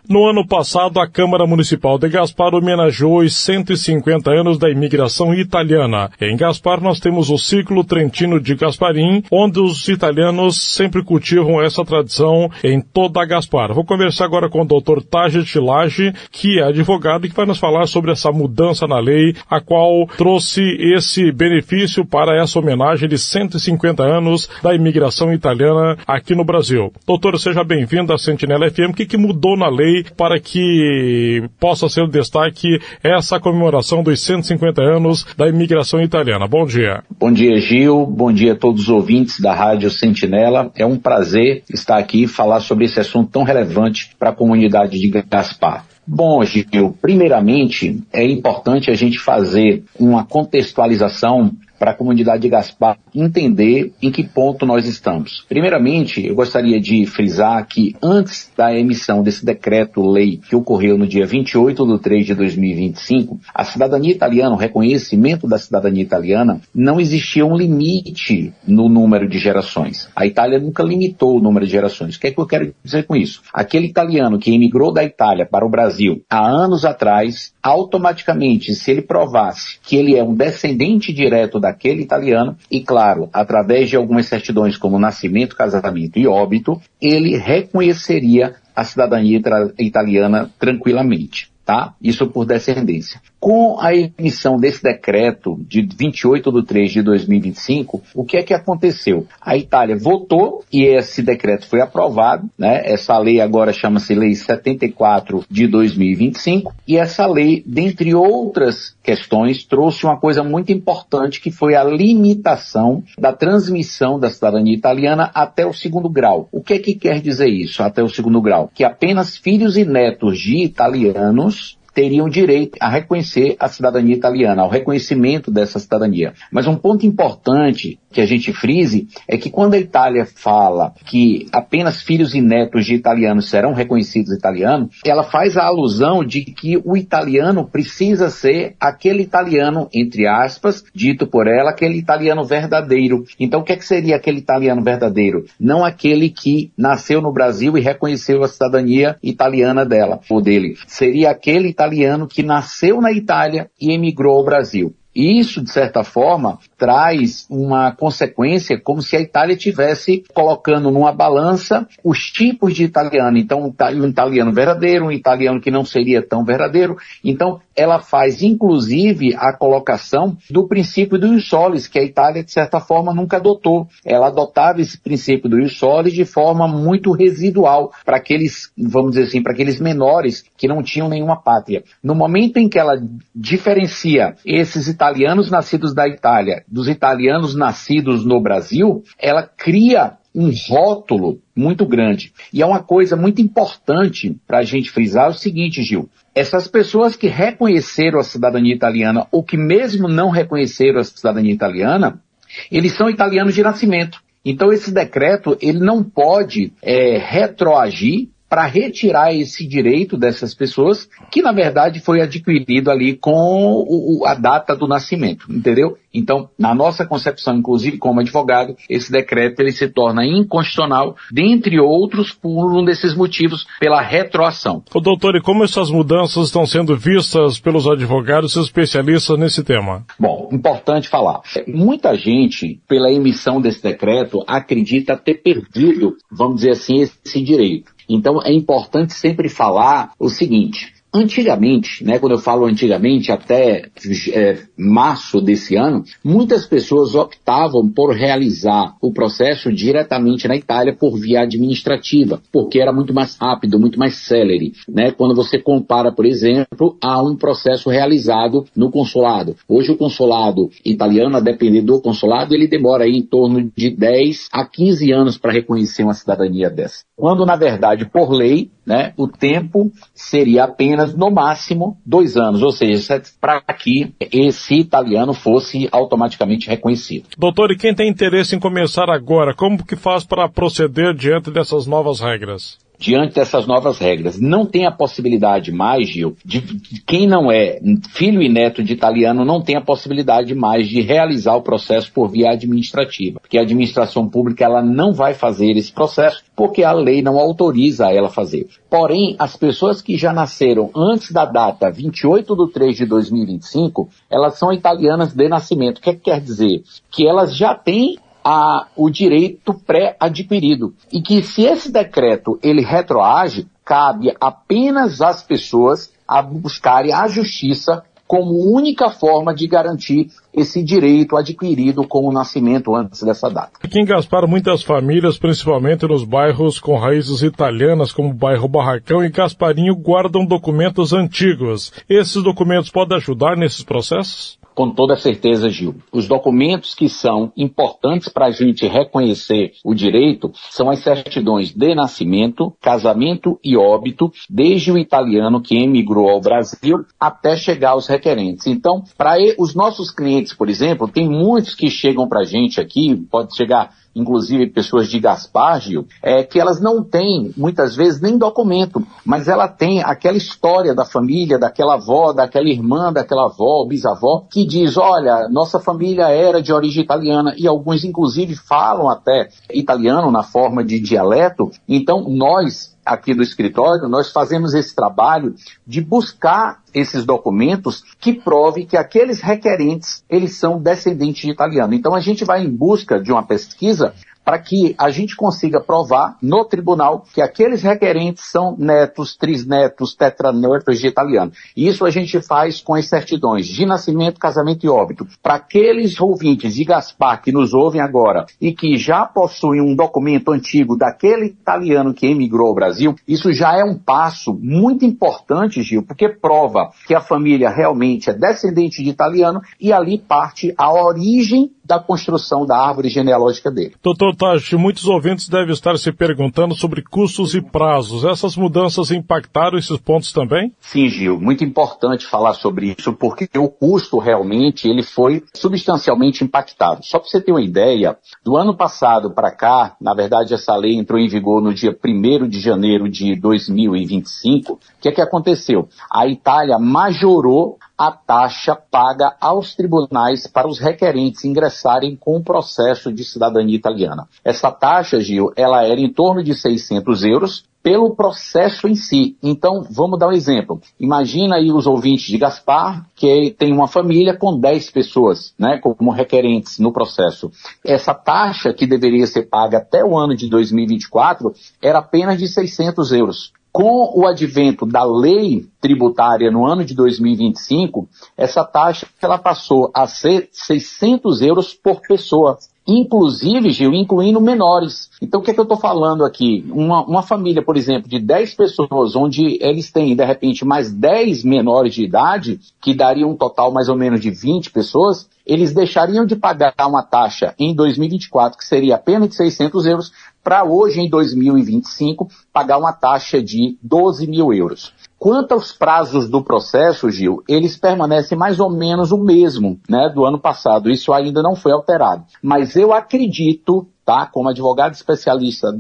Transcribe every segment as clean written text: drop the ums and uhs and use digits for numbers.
No ano passado, a Câmara Municipal de Gaspar homenageou os 150 anos da imigração italiana. Em Gaspar, nós temos o Ciclo Trentino de Gasparim, onde os italianos sempre cultivam essa tradição em toda a Gaspar. Vou conversar agora com o Dr. Taget Lage, que é advogado e que vai nos falar sobre essa mudança na lei, a qual trouxe esse benefício para essa homenagem de 150 anos da imigração italiana aqui no Brasil. Doutor, seja bem-vindo à Sentinela FM. O que mudou na lei para que possa ser o destaque essa comemoração dos 150 anos da imigração italiana? Bom dia. Bom dia, Gil. Bom dia a todos os ouvintes da Rádio Sentinela. É um prazer estar aqui e falar sobre esse assunto tão relevante para a comunidade de Gaspar. Bom, Gil, primeiramente é importante a gente fazer uma contextualização para a comunidade de Gaspar entender em que ponto nós estamos. Primeiramente, eu gostaria de frisar que antes da emissão desse decreto-lei que ocorreu no dia 28 de 3 de 2025, a cidadania italiana, o reconhecimento da cidadania italiana, não existia um limite no número de gerações. A Itália nunca limitou o número de gerações. O que é que eu quero dizer com isso? Aquele italiano que emigrou da Itália para o Brasil há anos atrás, automaticamente, se ele provasse que ele é um descendente direto daquele italiano, e claro, através de algumas certidões como nascimento, casamento e óbito, ele reconheceria a cidadania italiana tranquilamente, tá? Isso por descendência. Com a emissão desse decreto de 28 de 3 de 2025, o que é que aconteceu? A Itália votou e esse decreto foi aprovado, né? Essa lei agora chama-se Lei 74 de 2025, e essa lei, dentre outras questões, trouxe uma coisa muito importante, que foi a limitação da transmissão da cidadania italiana até o segundo grau. O que é que quer dizer isso, até o segundo grau? Que apenas filhos e netos de italianos teriam direito a reconhecer a cidadania italiana, ao reconhecimento dessa cidadania. Mas um ponto importante que a gente frise é que quando a Itália fala que apenas filhos e netos de italianos serão reconhecidos italianos, ela faz a alusão de que o italiano precisa ser aquele italiano, entre aspas, dito por ela, aquele italiano verdadeiro. Então o que é que seria aquele italiano verdadeiro? Não aquele que nasceu no Brasil e reconheceu a cidadania italiana dela, ou dele. Seria aquele italiano que nasceu na Itália e emigrou ao Brasil. E isso, de certa forma, traz uma consequência como se a Itália estivesse colocando numa balança os tipos de italiano. Então, um italiano verdadeiro, um italiano que não seria tão verdadeiro. Então, ela faz, inclusive, a colocação do princípio do ius solis, que a Itália, de certa forma, nunca adotou. Ela adotava esse princípio do ius solis de forma muito residual para aqueles, vamos dizer assim, para aqueles menores que não tinham nenhuma pátria. No momento em que ela diferencia esses italianos nascidos da Itália dos italianos nascidos no Brasil, ela cria um rótulo muito grande. E é uma coisa muito importante para a gente frisar o seguinte, Gil. Essas pessoas que reconheceram a cidadania italiana ou que mesmo não reconheceram a cidadania italiana, eles são italianos de nascimento. Então esse decreto ele não pode retroagir para retirar esse direito dessas pessoas, que na verdade foi adquirido ali com a data do nascimento, entendeu? Então, na nossa concepção, inclusive como advogado, esse decreto ele se torna inconstitucional, dentre outros, por um desses motivos, pela retroação. Ô, doutor, e como essas mudanças estão sendo vistas pelos advogados e especialistas nesse tema? Bom, importante falar. Muita gente, pela emissão desse decreto, acredita ter perdido, vamos dizer assim, esse direito. Então, é importante sempre falar o seguinte. Antigamente, né, quando eu falo antigamente, até março desse ano, muitas pessoas optavam por realizar o processo diretamente na Itália por via administrativa, porque era muito mais rápido, muito mais célere, né, quando você compara, por exemplo, a um processo realizado no consulado. Hoje o consulado italiano, a depender do consulado, ele demora aí em torno de 10 a 15 anos para reconhecer uma cidadania dessa. Quando, na verdade, por lei, né, o tempo seria apenas, no máximo, 2 anos, ou seja, para que esse italiano fosse automaticamente reconhecido. Doutor, e quem tem interesse em começar agora, como que faz para proceder diante dessas novas regras? diante dessas novas regras. Não tem a possibilidade mais, Gil, de quem não é filho e neto de italiano não tem a possibilidade mais de realizar o processo por via administrativa, porque a administração pública ela não vai fazer esse processo porque a lei não autoriza ela fazer. Porém, as pessoas que já nasceram antes da data 28/3/2025, elas são italianas de nascimento. O que quer dizer? Que elas já têm o direito pré-adquirido. E que se esse decreto ele retroage, cabe apenas às pessoas a buscarem a justiça como única forma de garantir esse direito adquirido com o nascimento antes dessa data. Aqui em Gaspar, muitas famílias, principalmente nos bairros com raízes italianas, como o bairro Barracão e Gasparinho, guardam documentos antigos. Esses documentos podem ajudar nesses processos? Com toda certeza, Gil. Os documentos que são importantes para a gente reconhecer o direito são as certidões de nascimento, casamento e óbito, desde o italiano que emigrou ao Brasil até chegar aos requerentes. Então, para os nossos clientes, por exemplo, tem muitos que chegam para a gente aqui, pode chegar inclusive pessoas de Gaspar, Gil, que elas não têm, muitas vezes, nem documento, mas ela tem aquela história da família, daquela avó, daquela irmã, daquela avó, bisavó, que diz, olha, nossa família era de origem italiana, e alguns, inclusive, falam até italiano na forma de dialeto. Então, nós, aqui do escritório, nós fazemos esse trabalho de buscar esses documentos que provem que aqueles requerentes, eles são descendentes de italiano. Então a gente vai em busca de uma pesquisa para que a gente consiga provar no tribunal que aqueles requerentes são netos, trisnetos, tetranetos de italiano. E isso a gente faz com as certidões de nascimento, casamento e óbito. Para aqueles ouvintes de Gaspar que nos ouvem agora e que já possuem um documento antigo daquele italiano que emigrou ao Brasil, isso já é um passo muito importante, Gil, porque prova que a família realmente é descendente de italiano e ali parte a origem da construção da árvore genealógica dele. Doutor Tachi, muitos ouvintes devem estar se perguntando sobre custos e prazos. Essas mudanças impactaram esses pontos também? Sim, Gil, muito importante falar sobre isso, porque o custo realmente ele foi substancialmente impactado. Só para você ter uma ideia, do ano passado para cá, na verdade essa lei entrou em vigor no dia 1º de janeiro de 2025, o que é que aconteceu? A Itália majorou a taxa paga aos tribunais para os requerentes ingressarem com o processo de cidadania italiana. Essa taxa, Gil, ela era em torno de 600 euros pelo processo em si. Então, vamos dar um exemplo. Imagina aí os ouvintes de Gaspar, que tem uma família com 10 pessoas, né, como requerentes no processo. Essa taxa, que deveria ser paga até o ano de 2024, era apenas de 600 euros. Com o advento da lei tributária no ano de 2025, essa taxa ela passou a ser 600 euros por pessoa. Inclusive, Gil, incluindo menores. Então, o que é que eu estou falando aqui? Uma família, por exemplo, de 10 pessoas, onde eles têm, de repente, mais 10 menores de idade, que daria um total mais ou menos de 20 pessoas, eles deixariam de pagar uma taxa em 2024, que seria apenas de 600 euros, para hoje, em 2025, pagar uma taxa de 12 mil euros. Quanto aos prazos do processo, Gil, eles permanecem mais ou menos o mesmo, né, do ano passado. Isso ainda não foi alterado. Mas eu acredito, tá, como advogado especialista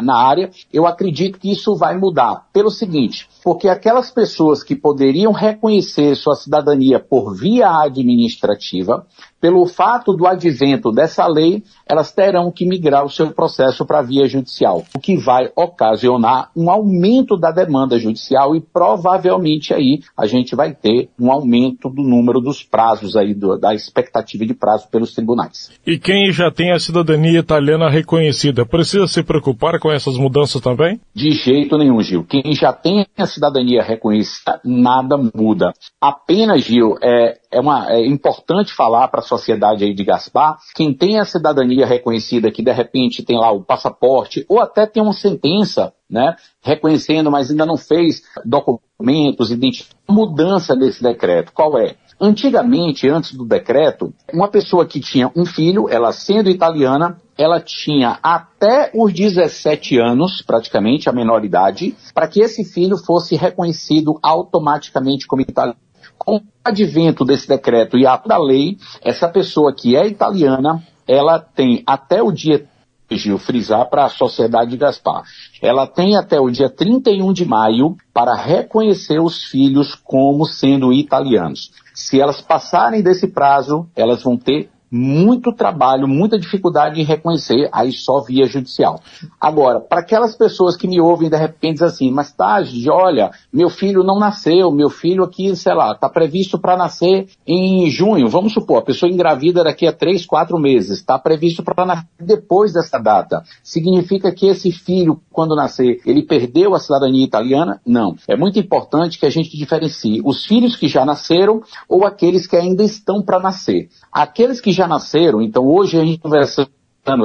na área, eu acredito que isso vai mudar. Pelo seguinte, porque aquelas pessoas que poderiam reconhecer sua cidadania por via administrativa, pelo fato do advento dessa lei, elas terão que migrar o seu processo para a via judicial, o que vai ocasionar um aumento da demanda judicial e provavelmente aí a gente vai ter um aumento do número dos prazos aí, da expectativa de prazo pelos tribunais. E quem já tem a cidadania italiana reconhecida, precisa se preocupar com essas mudanças também? De jeito nenhum, Gil. Quem já tem a cidadania reconhecida, nada muda. Apenas, Gil, é importante falar para a sociedade aí de Gaspar, quem tem a cidadania reconhecida, que de repente tem lá o passaporte, ou até tem uma sentença, né, reconhecendo, mas ainda não fez documentos, mudança desse decreto, qual é? Antigamente, antes do decreto, uma pessoa que tinha um filho, ela sendo italiana, ela tinha até os 17 anos, praticamente, a menoridade, para que esse filho fosse reconhecido automaticamente como italiano. Com o advento desse decreto e a da lei, essa pessoa que é italiana, ela tem até o dia Gil, frisar para a sociedade de Gaspar. Ela tem até o dia 31 de maio para reconhecer os filhos como sendo italianos. Se elas passarem desse prazo, elas vão ter muito trabalho, muita dificuldade em reconhecer, aí só via judicial. Agora, para aquelas pessoas que me ouvem de repente assim, mas tá, olha, meu filho não nasceu, meu filho aqui, sei lá, está previsto para nascer em junho, vamos supor, a pessoa engravida daqui a 3, 4 meses, está previsto para nascer depois dessa data. Significa que esse filho, quando nascer, ele perdeu a cidadania italiana? Não. É muito importante que a gente diferencie os filhos que já nasceram ou aqueles que ainda estão para nascer. Aqueles que já nasceram, então hoje a gente conversando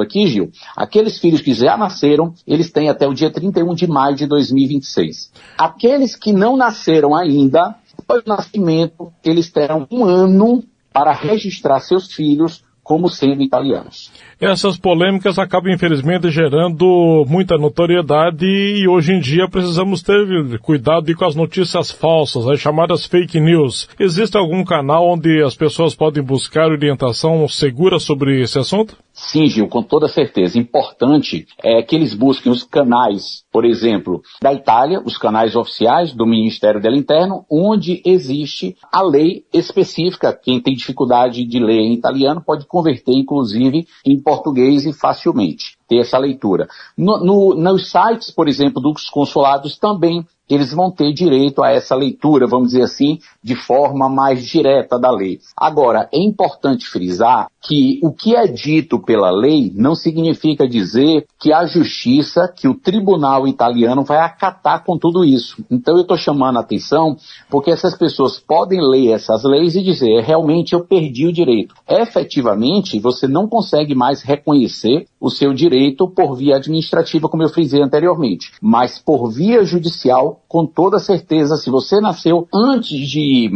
aqui, Gil, aqueles filhos que já nasceram, eles têm até o dia 31 de maio de 2026. Aqueles que não nasceram ainda, após o nascimento, eles terão 1 ano para registrar seus filhos como sendo italianos. Essas polêmicas acabam, infelizmente, gerando muita notoriedade e hoje em dia precisamos ter cuidado com as notícias falsas, as chamadas fake news. Existe algum canal onde as pessoas podem buscar orientação segura sobre esse assunto? Sim, Gil, com toda certeza. Importante é que eles busquem os canais, por exemplo, da Itália, os canais oficiais do Ministério do Interno, onde existe a lei específica. Quem tem dificuldade de ler em italiano pode converter, inclusive, em português e facilmente ter essa leitura. Nos sites, por exemplo, dos consulados também, eles vão ter direito a essa leitura, vamos dizer assim, de forma mais direta da lei. Agora, é importante frisar que o que é dito pela lei não significa dizer que a justiça, que o tribunal italiano vai acatar com tudo isso. Então eu estou chamando a atenção porque essas pessoas podem ler essas leis e dizer, realmente eu perdi o direito. Efetivamente, você não consegue mais reconhecer o seu direito por via administrativa, como eu frisei anteriormente, mas por via judicial, com toda certeza, se você nasceu antes de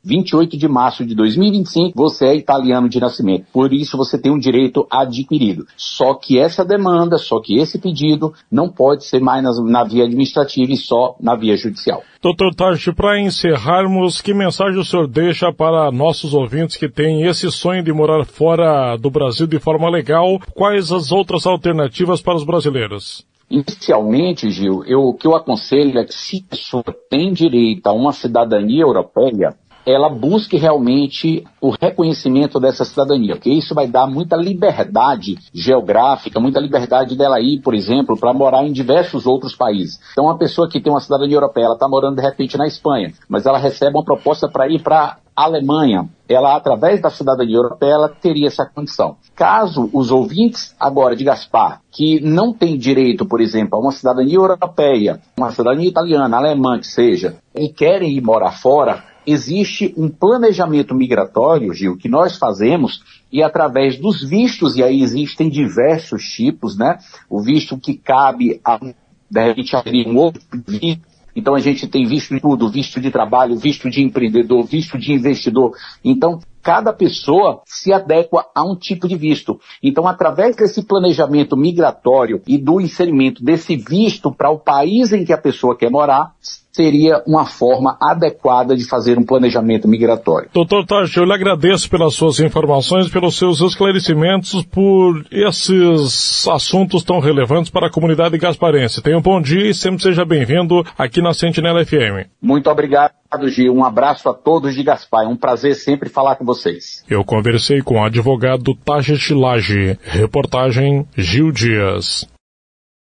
28 de março de 2025, você é italiano de nascimento. Por isso você tem um direito adquirido. Só que essa demanda, só que esse pedido não pode ser mais na via administrativa e só na via judicial. Dr. Tarchi, para encerrarmos, que mensagem o senhor deixa para nossos ouvintes que têm esse sonho de morar fora do Brasil de forma legal? Quais as outras alternativas para os brasileiros? Inicialmente, Gil, o que eu aconselho é que se a pessoa tem direito a uma cidadania europeia, ela busque realmente o reconhecimento dessa cidadania, porque isso vai dar muita liberdade geográfica, muita liberdade dela ir, por exemplo, para morar em diversos outros países. Então, uma pessoa que tem uma cidadania europeia, ela está morando de repente na Espanha, mas ela recebe uma proposta para ir para a Alemanha. Ela, através da cidadania europeia, ela teria essa condição. Caso os ouvintes agora de Gaspar, que não têm direito, por exemplo, a uma cidadania europeia, uma cidadania italiana, alemã que seja, e querem ir morar fora, existe um planejamento migratório, Gil, que nós fazemos e através dos vistos, e aí existem diversos tipos, né? O visto que cabe a, de repente, abrir um outro visto. Então a gente tem visto de tudo, visto de trabalho, visto de empreendedor, visto de investidor. Então cada pessoa se adequa a um tipo de visto. Então através desse planejamento migratório e do inserimento desse visto para o país em que a pessoa quer morar, seria uma forma adequada de fazer um planejamento migratório. Dr. Tarchi, eu lhe agradeço pelas suas informações, pelos seus esclarecimentos, por esses assuntos tão relevantes para a comunidade gasparense. Tenha um bom dia e sempre seja bem-vindo aqui na Sentinela FM. Muito obrigado, Gil. Um abraço a todos de Gaspar. É um prazer sempre falar com vocês. Eu conversei com o advogado Tarchi Lage. Reportagem Gil Dias.